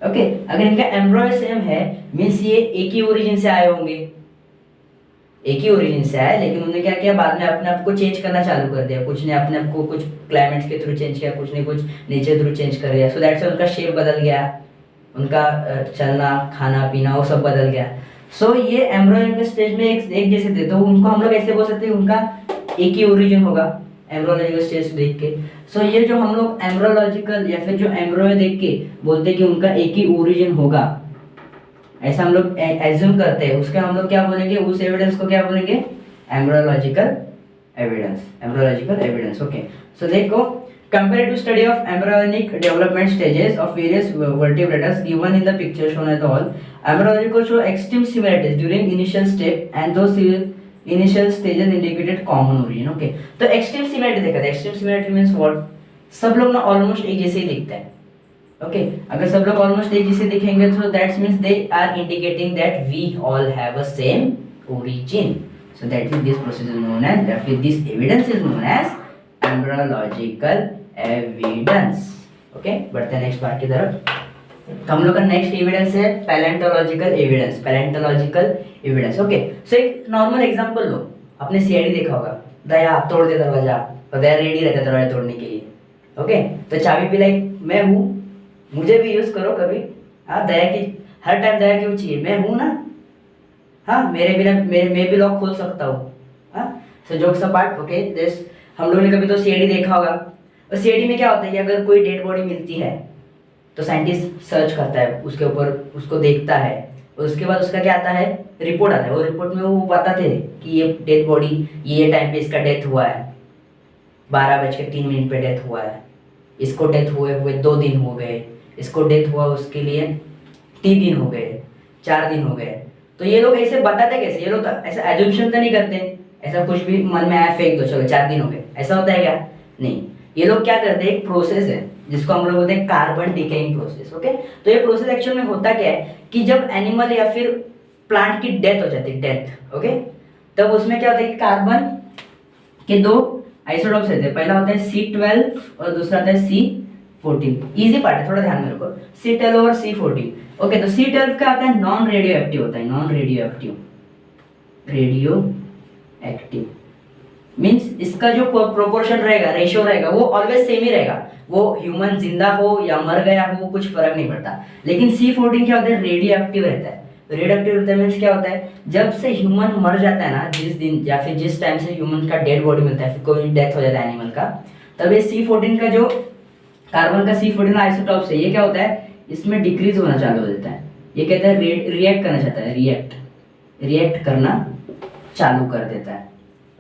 ओके, अगर इनका एम्ब्रोयो सेम है मींस ये एक ही ओरिजिन से आए होंगे, एक ही ओरिजिन से आए, लेकिन उन्होंने क्या किया, बाद में अपने आप को चेंज करना चालू कर दिया। कुछ ने अपने आप को कुछ क्लाइमेट के थ्रू चेंज किया, कुछ ने कुछ नेचर थ्रू चेंज कर दिया, सो दैट्स उनका शेप बदल गया, उनका चलना, खाना पीना वो सब बदल गया। सो ये एम्ब्रोयो के स्टेज में एक जैसे थे, तो उनको हम लोग ऐसे बोल सकते हैं उनका एक ही ओरिजिन होगा एम्ब्रोलॉजिकल स्टेज देख के। सो ये जो हम लोग एम्ब्रोलॉजिकल या फिर जो एम्ब्रोयो देख के बोलते हैं कि उनका एक ही ओरिजिन होगा, ऐसा हम लोग एज्यूम करते हैं, उसका हम लोग क्या बोलेंगे, उस एविडेंस को क्या बोलेंगे, embryological evidence. Embryological evidence, okay. So देखो, comparative study of embryonic development stages of various vertebrates given in the picture shown at all, embryological show extreme similarities during initial step and those initial stages indicated common origin। okay, तो extreme similarity देखा था। extreme similarity means what, सब लोग ना almost एक जैसे ही दिखते हैं। ओके, अगर सब लोग ऑलमोस्ट एक जैसे दिखेंगे तो that's means they are indicating that we all have a same origin. So that is this process is known as, या फिर this evidence is known as embryological evidence. Okay, बढ़ते हैं नेक्स्ट पार्ट की तरफ। तो हम लोग का नेक्स्ट एविडेंस है palaeontological evidence. Palaeontological evidence, okay. So एक नॉर्मल एग्जांपल लो, आपने सीआईडी देखा होगा, दया तोड़ दे दरवाजा, तो दया रेडी रहता है दरवाजा तोड़ने के लिए। ओके, तो चाबी भी लाइक मैं हूँ, मुझे भी यूज करो कभी। हाँ, दया की हर टाइम दया क्यों चाहिए, मैं हूँ ना। हाँ, मेरे बिना मैं भी लॉक खोल सकता हूँ। हाँ, सो जोक्स अपार्ट, ओके, दिस हम लोगों ने कभी तो सीआईडी देखा होगा। और सीआईडी में क्या होता है कि अगर कोई डेड बॉडी मिलती है तो साइंटिस्ट सर्च करता है उसके ऊपर, उसको देखता है, और उसके बाद उसका क्या आता है, रिपोर्ट आता है। वो रिपोर्ट में वो बताते हैं कि ये डेड बॉडी ये टाइम पे इसका डेथ हुआ है, 12:03 पे डेथ हुआ है, इसको डेथ हुए 2 दिन हो गए, इसको डेथ हुआ उसके लिए 3 दिन हो गए, 4 दिन हो गए। तो ये लोग ऐसे बताते कैसे, ये लोग ऐसा एज्यूम्शन तो नहीं करते, ऐसा कुछ भी मन में आया फेंक दो, चलो 4 दिन हो गए, ऐसा होता है क्या, नहीं। ये लोग क्या करते हैं, एक प्रोसेस है जिसको हम लोग बोलते हैं कार्बन डिकेइंग प्रोसेस। ओके, तो ये प्रोसेस एक्चुअल में होता क्या है कि जब एनिमल या फिर प्लांट की डेथ हो जाती है, डेथ, ओके, तब उसमें क्या होता है कि कार्बन के 2 आइसोटॉप्स रहते हैं। पहला होता है C12 और दूसरा आता है C14। इजी पार्ट है, थोड़ा ध्यान में रखो, C12 और C14। ओके, तो C12 का आता है नॉन रेडियो एक्टिव होता है, non radio active. Radio active means इसका जो प्रोपोर्शन रहेगा, रेशियो रहेगा, वो ऑलवेज सेम ही रहेगा, वो ह्यूमन जिंदा हो या मर गया हो कुछ फर्क नहीं पड़ता। लेकिन C14 क्या होता है, रेडियो एक्टिव रहता है। रेडियो एक्टिव रहता है मींस क्या होता है, जब से ह्यूमन मर जाता है ना, जिस दिन या फिर जिस टाइम से ह्यूमन का डेड बॉडी मिलता है, फिर कोई डेथ हो जाता है एनिमल का, तब ये C14 का जो कार्बन का C14 आइसोटॉप से ये क्या होता है, इसमें डिक्रीज होना चालू हो जाता है। ये कहता है रिएक्ट करना चाहता है, रिएक्ट करना चालू कर देता है।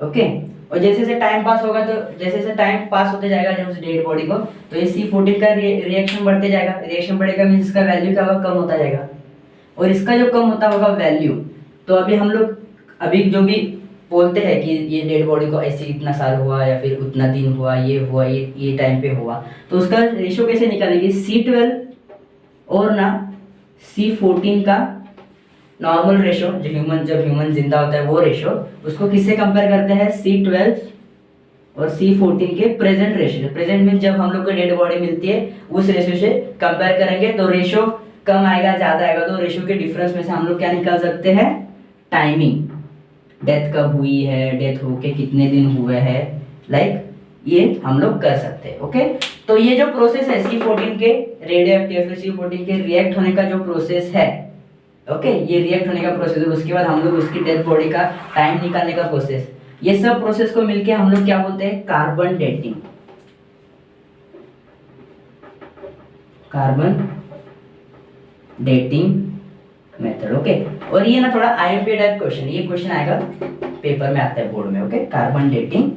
ओके, और जैसे जैसे टाइम पास होगा, तो जैसे जैसे टाइम पास होते जाएगा जब उस डेड बॉडी को, तो ये C14 का रिएक्शन बढ़ते जाएगा। रिएक्शन बढ़ेगा मींस इसका वैल्यू क्या होगा, कम होता जाएगा। और इसका जो कम होता होगा वैल्यू, तो अभी हम लोग अभी जो भी बोलते हैं कि ये डेड बॉडी को ऐसे इतना साल हुआ या फिर उतना दिन हुआ, ये हुआ, ये टाइम पे हुआ, तो उसका रेशियो कैसे निकालेंगे, C12 और ना C14 का नॉर्मल रेशो, जब ह्यूमन जिंदा होता है वो रेशो, उसको किससे कंपेयर करते हैं, C12 और C14 के प्रेजेंट रेशो। प्रेजेंट मीन जब हम लोग को डेड बॉडी मिलती है उस रेशो से कंपेयर करेंगे तो रेशो कम आएगा ज़्यादा आएगा, तो रेशो के डिफरेंस में से हम लोग क्या निकाल सकते हैं, टाइमिंग, डेथ कब हुई है, डेथ होके कितने दिन हुए हैं, लाइक ये हम लोग कर सकते हैं। ओके, तो ये जो प्रोसेस है C14 के रेडियो एक्टिव C14 के रिएक्ट होने का जो प्रोसेस है, ओके, ये रिएक्ट होने का प्रोसेस है, उसके बाद हम लोग उसकी डेथ बॉडी का टाइम निकालने का प्रोसेस, ये सब प्रोसेस को मिलके हम लोग क्या बोलते हैं, carbon dating, carbon dating method. Okay, और ये ना थोड़ा आईएमपी टाइप क्वेश्चन, ये क्वेश्चन आएगा पेपर में आता है बोर्ड में। Okay, carbon dating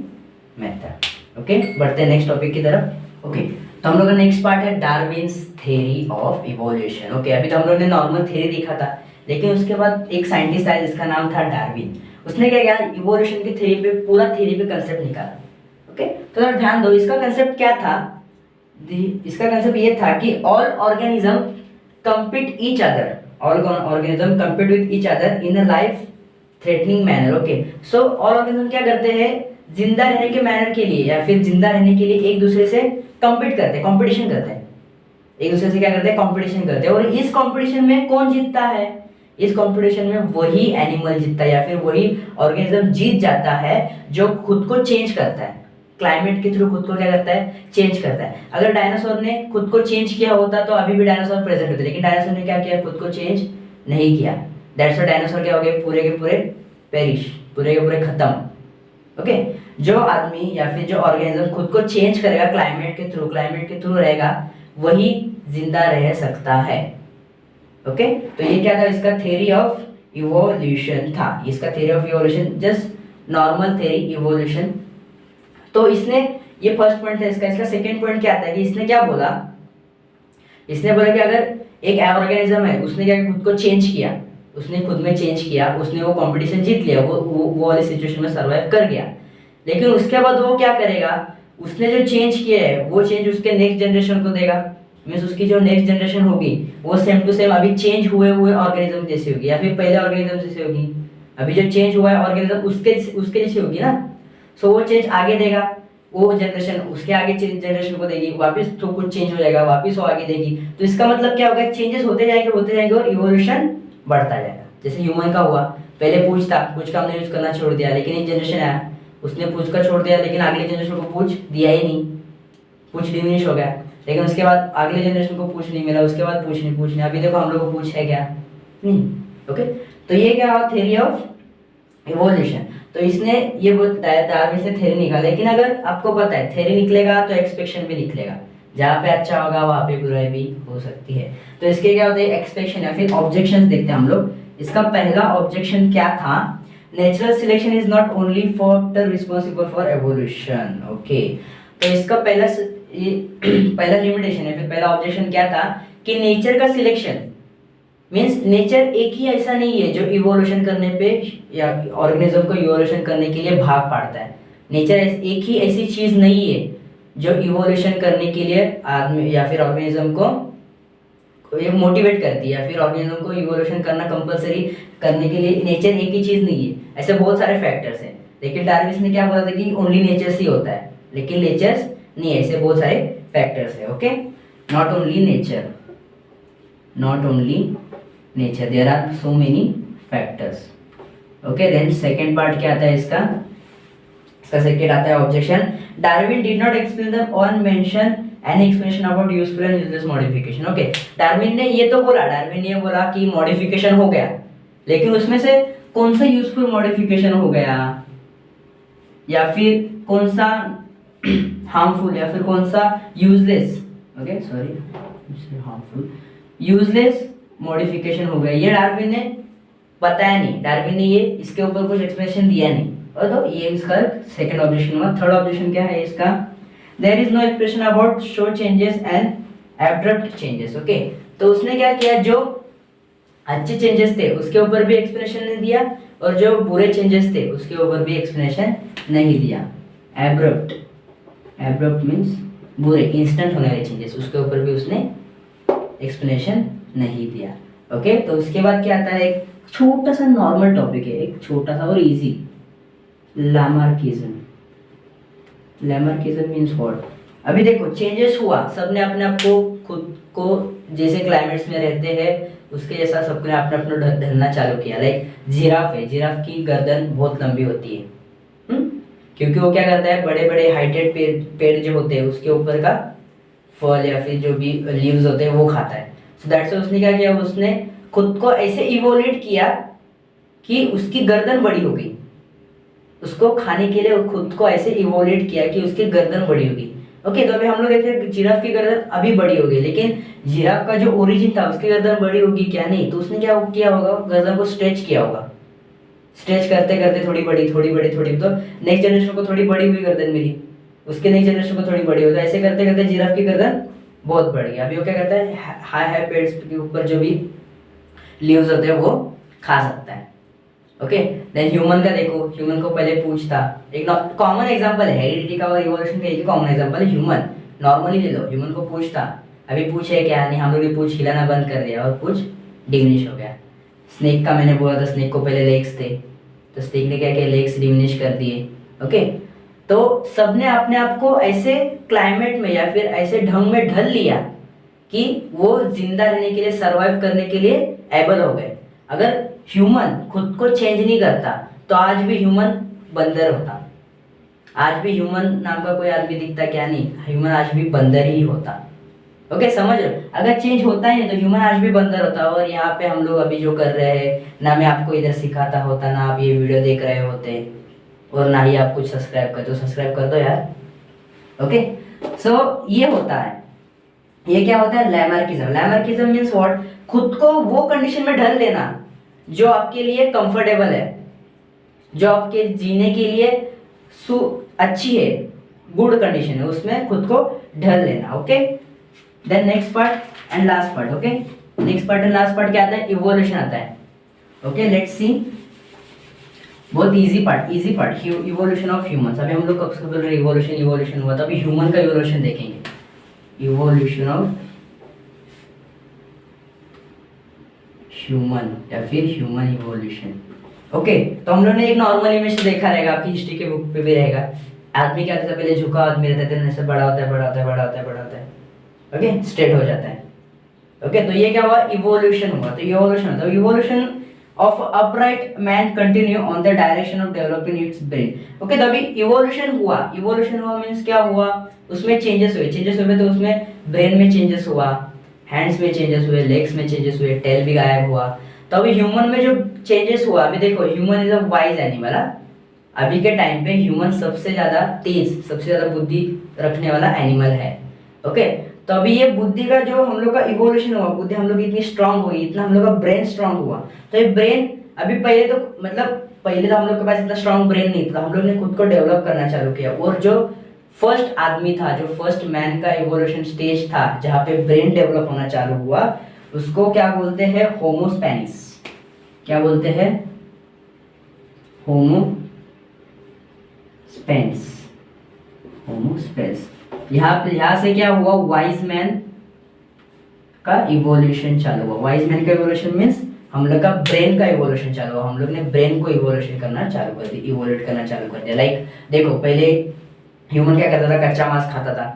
method. Okay, बढ़ते हैं नेक्स्ट टॉपिक की तरफ। ओके, तो हम लोग का नेक्स्ट पार्ट है Darwin's theory of evolution. Okay, अभी तो हम लोग ने नॉर्मल थ्योरी देखा था, लेकिन उसके बाद एक साइंटिस्ट आया जिसका नाम था डार्विन। उसने क्या किया, इवोल्यूशन की थ्योरी पे, पूरा थ्योरी पे कंसेप्ट निकाला। ओके, तो जरा ध्यान दो, इसका कंसेप्ट क्या था, इसका कंसेप्ट ये था कि all organism compete each other, all organism compete with each other in a life threatening manner. Okay, so all organism क्या करते हैं, जिंदा रहने के मैनर के लिए या फिर जिंदा रहने के लिए एक दूसरे से compete करते हैं, कंपटीशन करते हैं, एक दूसरे से क्या करते हैं, कंपटीशन करते हैं। और इस कंपटीशन में कौन जीतता है, इस कंपटीशन में वही एनिमल जीतता है या फिर वही ऑर्गेनिज्म जीत जाता है जो खुद को चेंज करता है, क्लाइमेट के थ्रू खुद को क्या करता है, चेंज करता है। अगर डायनासोर ने खुद को चेंज किया होता तो अभी भी डायनासोर प्रेजेंट होते, लेकिन डायनासोर ने क्या किया, खुद को चेंज नहीं किया, दैट्स व्हाई डायनासोर क्या हो गए, पूरे के पूरे पेरिश, पूरे के पूरे खत्म। ओके, जो आदमी या फिर जो ऑर्गेनिज्म खुद को चेंज करेगा क्लाइमेट के थ्रू रहेगा, वही जिंदा रह सकता है। ओके, तो ये क्या था, इसका थ्योरी ऑफ इवोल्यूशन था, इसका theory of evolution just normal theory evolution. तो इसने, ये फर्स्ट पॉइंट था इसका। इसका सेकंड पॉइंट क्या था कि इसने क्या बोला, इसने बोला कि अगर एक ऑर्गेनिज्म है, उसने क्या खुद को चेंज किया, उसने खुद में चेंज किया, उसने वो कंपटीशन जीत लिया, वो वाली सिचुएशन में सर्वाइव कर गया, लेकिन उसके बाद वो क्या करेगा, उसने जो चेंज किया है वो चेंज उसके नेक्स्ट जनरेशन को देगा, मीन्स उसकी जो नेक्स्ट जनरेशन होगी वो सेम टू सेम अभी चेंज हुए ऑर्गेनिज्म जैसी होगी या फिर पहले ऑर्गेनिज्म जैसी होगी। अभी जो चेंज हुआ है ऑर्गेनिज्म उसके जैसी होगी ना, सो वो चेंज आगे देगा, वो जनरेशन उसके आगे जनरेशन को देगी, वापस तो कुछ चेंज हो जाएगा, वापस वो आगे देगी। तो इसका मतलब क्या होगा, चेंजेस होते जाएंगे और इवोल्यूशन बढ़ता जाएगा। जैसे ह्यूमन का हुआ, पहले पूछ था, पूछ का हमने यूज करना छोड़ दिया, लेकिन एक जनरेशन आया, उसने पूछ का छोड़ दिया, लेकिन अगले जनरेशन को पूछ दिया ही नहीं, पूछ डिमिनिश हो गया, लेकिन उसके बाद अगले जनरेशन को पूछ नहीं मिला, उसके बाद पूछ नहीं, अभी देखो हम लोग को पूछ है क्या, नहीं। ओके, तो ये क्या हुआ, थ्योरी ऑफ इवोल्यूशन। तो इसने ये डार्विन से थ्योरी निकाला, लेकिन अगर आपको पता है थ्योरी निकलेगा तो एक्सपेक्शन भी निकलेगा, जहाँ पे अच्छा होगा वहाँ पे बुराई भी हो सकती है। तो इसके क्या होते हैं, एक्सपेक्शन या फिर ऑब्जेक्शंस देखते हैं हम लोग। इसका पहला ऑब्जेक्शन क्या था, natural selection is not only factor responsible for evolution. Okay, तो इसका पहला लिमिटेशन है, फिर पहला ऑब्जेक्शन क्या था कि नेचर का सिलेक्शन मीन्स नेचर एक ही ऐसा नहीं है जो इवोल्यूशन करने पे या ऑर्गेनिज्म को इवोल्यूशन करने के लिए भाग पाड़ता है। नेचर एक ही ऐसी चीज नहीं है जो इवोल्यूशन करने के लिए आदमी या फिर ऑर्गेनिज्म को ये मोटिवेट करती है या फिर ऑर्गेनिज्म को इवोल्यूशन करना कंपलसरी करने के लिए नेचर एक ही चीज नहीं है, ऐसे बहुत सारे फैक्टर्स हैं। लेकिन डार्विन ने क्या बोला था कि ओनली नेचर से होता है, लेकिन नेचर नहीं है, ऐसे बहुत सारे फैक्टर्स है। Okay, not only nature, not only nature, there are so many factors. Okay, then second part क्या आता है इसका सेकंड आता है objection, Darwin did not explain the on mention any explanation about useful and useless modification. Okay, Darwin ने ये तो बोला, डार्विन ने ये बोला कि मॉडिफिकेशन हो गया, लेकिन उसमें से कौन सा यूजफुल मॉडिफिकेशन हो गया या फिर कौन सा हार्मफुल या फिर कौन सा useless, okay sorry harmful useless modification हो गया, ये डार्विन ने बताया नहीं, डार्विन ने ये इसके ऊपर कुछ एक्सप्लेनेशन दिया नहीं। और तो ये इसका सेकंड ऑब्जेक्शन हुआ। थर्ड ऑब्जेक्शन क्या है इसका, there is no expression about show changes and abrupt changes. Okay, तो उसने क्या किया, जो अच्छे चेंजेस थे उसके ऊपर भी एक्सप्लेनेशन नहीं दिया और जो बुरे चेंजेस थे उसके ऊपर भी एक्सप्लेनेशन नहीं दिया। एब्रप्ट मीन्स बुरे, इंस्टेंट होने वाले चेंजेस, उसके ऊपर भी उसने एक्सप्लेनेशन नहीं दिया। ओके, तो उसके बाद क्या आता है, एक छोटा सा नॉर्मल टॉपिक है, एक छोटा सा और easy, Lamarckism. Lamarckism means what? अभी देखो चेंजेस हुआ, सबने अपने आप को खुद को जैसे क्लाइमेट्स में रहते हैं उसके जैसा सबने अपना अपना ढलना चालू किया। लाइक जिराफ है, जिराफ की गर्दन बहुत लंबी होती है, क्योंकि वो क्या करता है, बड़े बड़े हाइटेड पेड़ जो होते हैं उसके ऊपर का फल या फिर जो भी लीव्स होते हैं वो खाता है। सो दैट्स उसने क्या किया, उसने खुद को ऐसे इवोल्यूट किया कि उसकी गर्दन बड़ी हो गई, उसको खाने के लिए खुद को ऐसे इवोल्यूट किया कि उसकी गर्दन बड़ी होगी। ओके, तो अभी हम लोग देखे जिराफ की गर्दन अभी बड़ी हो गई, लेकिन जिराफ का जो ओरिजिन था उसकी गर्दन बड़ी होगी क्या? नहीं। तो उसने क्या किया होगा, गर्दन को स्ट्रेच किया होगा, स्ट्रेच करते करते थोड़ी बड़ी थोड़ी बड़ी थोड़ी, तो नेक्स्ट जनरेशन को थोड़ी बड़ी हुई गर्दन मिली, उसके नेक्स्ट जनरेशन को थोड़ी बड़ी हो, तो ऐसे करते करते जिराफ की गर्दन बहुत बढ़ गई। अभी वो क्या करता है, हाई हाई पेड़ के ऊपर जो भी लीव्स होते हैं वो खा सकता है। ओके, देन ह्यूमन का देखो, ह्यूमन को पहले पूछ था, एक कॉमन एग्जांपल है हेरिडिटी का और इवोल्यूशन का, एक ही कॉमन एग्जांपल है ह्यूमन। नॉर्मली ले लो, ह्यूमन को पूछ था, अभी पूछ है क्या नहीं, हम लोग ने पूछ हिलाना बंद कर दिया और पूछ डिमिनिश हो गया। स्नेक का मैंने बोला था, स्नेक को पहले लेग्स थे, तो स्नेक ने क्या किया, लेग्स डिमिनिश कर दिए। ओके, तो सबने अपने आप को ऐसे क्लाइमेट में या फिर ऐसे ढंग में ढल लिया कि वो जिंदा रहने के लिए, सरवाइव करने के लिए एबल हो गए। अगर ह्यूमन खुद को चेंज नहीं करता तो आज भी ह्यूमन बंदर होता, आज भी ह्यूमन नाम का कोई आदमी दिखता क्या? नहीं, ह्यूमन आज भी बंदर ही होता। ओके, समझ रहे हो? अगर चेंज होता ही नहीं तो ह्यूमन आज भी बंदर होता। और यहाँ पे हम लोग अभी जो कर रहे हैं, ना मैं आपको इधर सिखाता होता, ना आप ये वीडियो देख रहे होते, और ना ही आप कुछ सब्सक्राइब करते हो। सब्सक्राइब कर दो यार। ओके, सो ये होता है, ये क्या होता है, लैमार्किज्म। Lamarckism means what? खुद को वो कंडीशन में ढल लेना जो आपके लिए कंफर्टेबल है, जो आपके जीने के लिए अच्छी है, गुड कंडीशन है, उसमें खुद को ढल लेना। Okay, then next part and last part. Okay, next part and last part क्या आता है, इवोल्यूशन आता है। ओके, लेट्स सी, बहुत easy part evolution of humans. अभी हम लोग कब से बोल रहे हैं इवोल्यूशन हुआ, तो अभी ह्यूमन का इवोल्यूशन देखेंगे, इवोल्यूशन ऑफ ह्यूमन या फिर ह्यूमन इवोल्यूशन। ओके, तो हम लोग ने एक नॉर्मल इमेज देखा रहेगा, आपकी हिस्ट्री के बुक पे भी रहेगा। आदमी क्या होता है, पहले झुका आदमी रहता है, ऐसे बड़ा होता है, बड़ा होता है, बड़ा होता है, बड़ा होता है, ओके, स्ट्रेट हो जाता है। ओके, तो ये क्या हुआ, इवोल्यूशन हुआ। तो इवोल्यूशन होता है, evolution of upright man continue on the direction of developing its brain. Okay, तो अभी इवोल्यूशन हुआ मीन्स क्या हुआ, उसमें चेंजेस हुए तो उसमें ब्रेन में चेंजेस हुआ, हैंड्स में चेंजेस हुए, लेग्स में चेंजेस हुए, टेल भी गायब हुआ। तो अभी ह्यूमन में जो चेंजेस हुआ, अभी देखो human is a wise animal. अभी के टाइम पे ह्यूमन सबसे ज्यादा तेज, सबसे ज्यादा बुद्धि रखने वाला एनिमल है। ओके, तो अभी ये बुद्धि का जो हम लोग का इवोल्यूशन हुआ, बुद्धि हम लोग इतनी स्ट्रांग हुई, इतना हम लोग का ब्रेन स्ट्रांग हुआ। तो ये ब्रेन अभी पहले तो हम लोग के पास इतना स्ट्रांग ब्रेन नहीं था, हम लोग ने खुद को डेवलप करना चालू किया। और जो फर्स्ट आदमी था, जो फर्स्ट मैन का इवोल्यूशन स्टेज था जहाँ पे ब्रेन डेवलप होना चालू हुआ, उसको क्या बोलते हैं, होमोस्पेनिस। क्या बोलते हैं, होमोस्पेंस। यहाँ से क्या हुआ, वाइज मैन का इवोल्यूशन चालू हुआ। वाइज मैन का इवोल्यूशन मीन्स हम लोग का ब्रेन का इवोल्यूशन चालू हुआ। हम लोग ने ब्रेन को इवोल्यूशन करना चालू कर दिया, इवोल्यूट करना चालू कर दिया। लाइक देखो, पहले ह्यूमन क्या करता था, कच्चा मांस खाता था,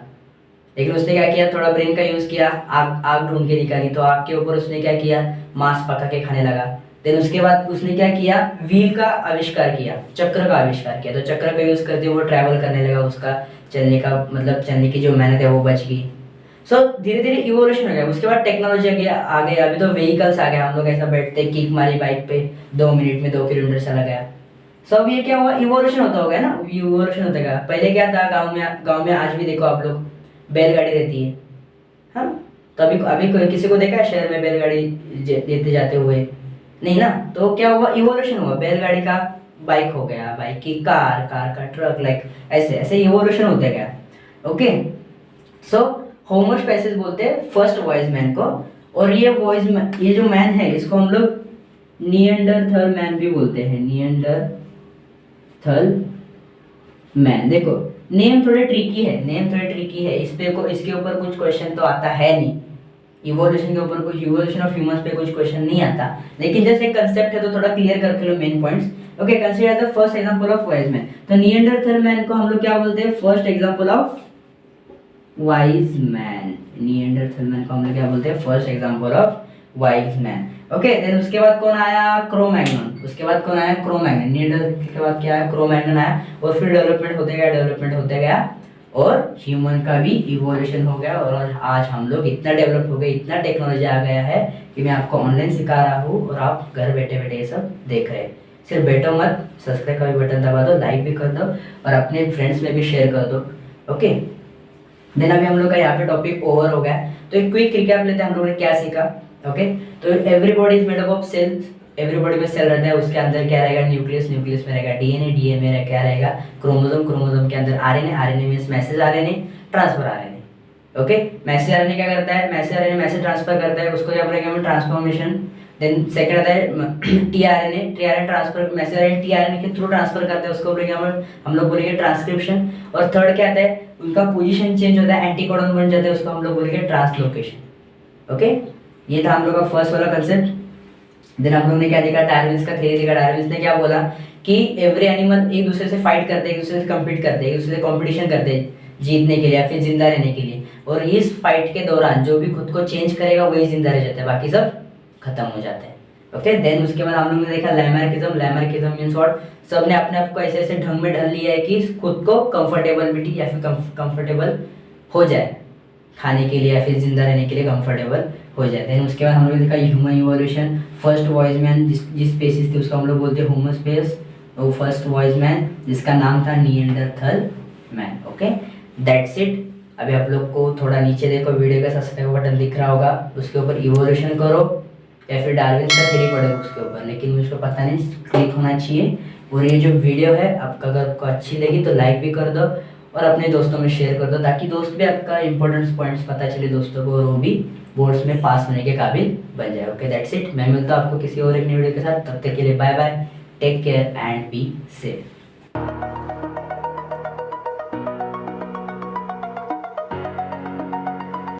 लेकिन उसने क्या किया, थोड़ा ब्रेन का यूज किया, आग ढूंढ के निकाली, तो आग के ऊपर उसने क्या किया, मांस पका के खाने लगा। देन उसके बाद उसने क्या किया, व्हील का आविष्कार किया, चक्र का आविष्कार किया। तो चक्र का यूज करते वो ट्रैवल करने लगा, उसका चलने की जो मेहनत है वो बच गई। सो धीरे धीरे इवोल्यूशन हो गया। उसके बाद टेक्नोलॉजी आ गई, अभी तो व्हीकल्स आ गए, हम लोग ऐसा बैठते किक मारी बाइक पे, 2 मिनट में 2 किलोमीटर चला गया। सो अब ये क्या हुआ, इवोल्यूशन होता हो गया ना, इवोल्यूशन होता गया। पहले क्या था, गाँव में आज भी देखो आप लोग, बैलगाड़ी रहती है, हाँ। तो अभी किसी को देखा है शहर में बैलगाड़ी लेते जाते हुए, नहीं ना। तो क्या हुआ, इवोल्यूशन हुआ, बैलगाड़ी का बाइक हो गया, बाइक की कार, कार का ट्रक, लाइक ऐसे ऐसे इवोल्यूशन होते गया। ओके, सो होमोस्पेसिस बोलते हैं फर्स्ट वॉइस मैन को। और ये जो मैन है इसको हम लोग निएंडरथल मैन भी बोलते हैं, निएंडरथल मैन। देखो नेम थोड़े ट्रिकी है, इसके ऊपर कुछ क्वेश्चन तो आता है नहीं, इवोल्यूशन के ऊपर कुछ, इवोल्यूशन ऑफ ह्यूमंस पे कुछ क्वेश्चन नहीं आता, लेकिन जैसे एक कंसेप्ट है तो थोड़ा क्लियर करके लो main points. Okay, consider the first example of wise man. तो निएंडरथल मैन को हम लोग क्या बोलते हैं? First example of wise man. Neanderthal man को हम लोग क्या बोलते हैं? First example of wise man. Okay, then उसके बाद कौन आया? क्रो-मैग्नन। उसके बाद कौन आया? क्रो-मैग्नन। निएंडरथल के बाद क्या आया? क्रो-मैग्नन आया, और फिर डेवलपमेंट होते गया, डेवलपमेंट होते गया, और ह्यूमन का भी इवोल्यूशन हो गया, और आज हम लोग इतना डेवलप हो गए, इतना टेक्नोलॉजी आ गया है कि मैं आपको ऑनलाइन सिखा रहा हूँ और आप घर बैठे बैठे ये सब देख रहे हैं। सिर्फ बैठो मत, सब्सक्राइब का भी बटन दबा दो, लाइक भी कर दो, और अपने फ्रेंड्स में भी शेयर कर दो। ओके, देन अभी हम लोग का यहाँ पे टॉपिक ओवर हो गया, तो एक क्विक रिकैप लेते हैं हम लोगों ने क्या सीखा। ओके, तो everybody is made up of cells. Everybody में सेल रहता है, उसके अंदर क्या रहेगा? न्यूक्लियस। न्यूक्लियस में रहेगा डीएनए। डीएनए में क्या रहेगा? क्रोमोसोम। क्रोमोसोम के अंदर RNA. RNA means message RNA, transfer RNA. Okay, message RNA क्या करता है? मैसेज आरएनए मैसेज ट्रांसफर करता है, उसको क्या बोलेंगे हम? ट्रांसफॉर्मेशन। देन सेकंड आता है tRNA. TRNA transfer, message RNA tRNA के थ्रू ट्रांसफर करता है, उसको बोलेंगे हम लोग बोलेंगे ट्रांसक्रिप्शन। और थर्ड क्या आता है? उनका पोजीशन चेंज होता है, एंटीकोडन बन जाता है, उसको हम लोग बोलेंगे ट्रांसलोकेशन। ओके, ये था हम लोग का फर्स्ट वाला कंसेप्ट। देन हम लोग ने क्या देखा? डार्विन्स का थ्योरी देखा। डार्विन्स ने क्या बोला कि एवरी एनिमल एक दूसरे से फाइट करते हैं, एक दूसरे से कम्पीट करते हैं, एक दूसरे से कॉम्पिटिशन करते हैं जीतने के लिए या फिर जिंदा रहने के लिए, और इस फाइट के दौरान जो भी खुद को चेंज करेगा वही जिंदा रह जाता है, बाकी सब खत्म हो जाते हैं। ओके, देन उसके बाद हम लोग ने देखा लैमार्किज्म। Lamarckism means what? सब ने अपने आप को ऐसे ऐसे ढंग में ढल लिया है कि खुद को कंफर्टेबिलिटी या फिर कंफर्टेबल हो जाए खाने के लिए या फिर जिंदा रहने के लिए कंफर्टेबल हो जाए। देन उसके बाद हम लोग देखा human evolution. First voice man जिस स्पेसीज थी उसको हम लोग बोलते हैं होमो स्पेस, वो फर्स्ट वॉइस मैन जिसका नाम था Neanderthal man. Okay, that's it. अभी आप लोग को थोड़ा नीचे देखो, वीडियो का सब्सक्राइब बटन दिख रहा होगा, उसके ऊपर इवोल्यूशन करो या फिर डार्विन का थ्योरी पढ़ो उसके ऊपर, लेकिन मुझको पता नहीं, क्लिक होना चाहिए। और ये जो वीडियो है आपका अगर आपको अच्छी लगी तो लाइक भी कर दो और अपने दोस्तों में शेयर कर दो, ताकि दोस्त भी आपका इंपॉर्टेंट पॉइंट्स पता चले दोस्तों को, और वो भी बोर्ड्स में पास होने के काबिल बन जाए। Okay, that's it. मैं मिलता हूँ आपको किसी और एक नई वीडियो के साथ, तब तक के लिए bye bye, take care and be safe.